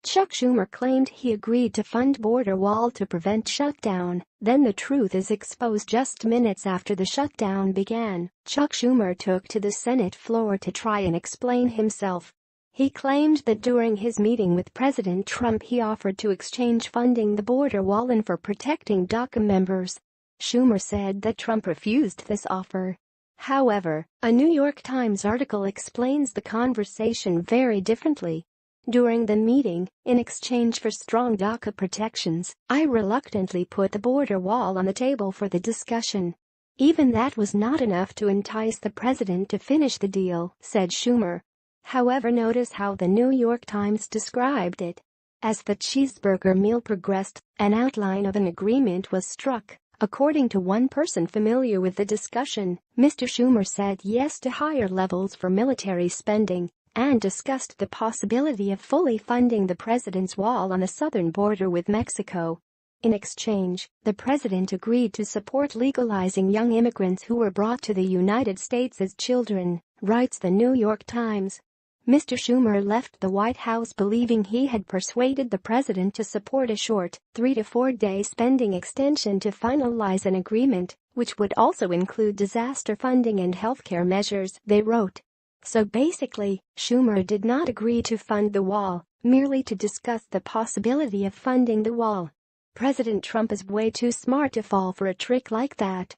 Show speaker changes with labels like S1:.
S1: Chuck Schumer claimed he agreed to fund border wall to prevent shutdown. Then the truth is exposed. Just minutes after the shutdown began, Chuck Schumer took to the Senate floor to try and explain himself. He claimed that during his meeting with President Trump he offered to exchange funding the border wall and for protecting DACA members. Schumer said that Trump refused this offer. However, a New York Times article explains the conversation very differently. During the meeting, in exchange for strong DACA protections, I reluctantly put the border wall on the table for the discussion. Even that was not enough to entice the president to finish the deal, said Schumer. However, notice how the New York Times described it. As the cheeseburger meal progressed, an outline of an agreement was struck. According to one person familiar with the discussion, Mr. Schumer said yes to higher levels for military spending and discussed the possibility of fully funding the president's wall on the southern border with Mexico. In exchange, the president agreed to support legalizing young immigrants who were brought to the United States as children, writes the New York Times. Mr. Schumer left the White House believing he had persuaded the president to support a short 3 to 4 day spending extension to finalize an agreement, which would also include disaster funding and healthcare measures, they wrote. So basically, Schumer did not agree to fund the wall, merely to discuss the possibility of funding the wall. President Trump is way too smart to fall for a trick like that.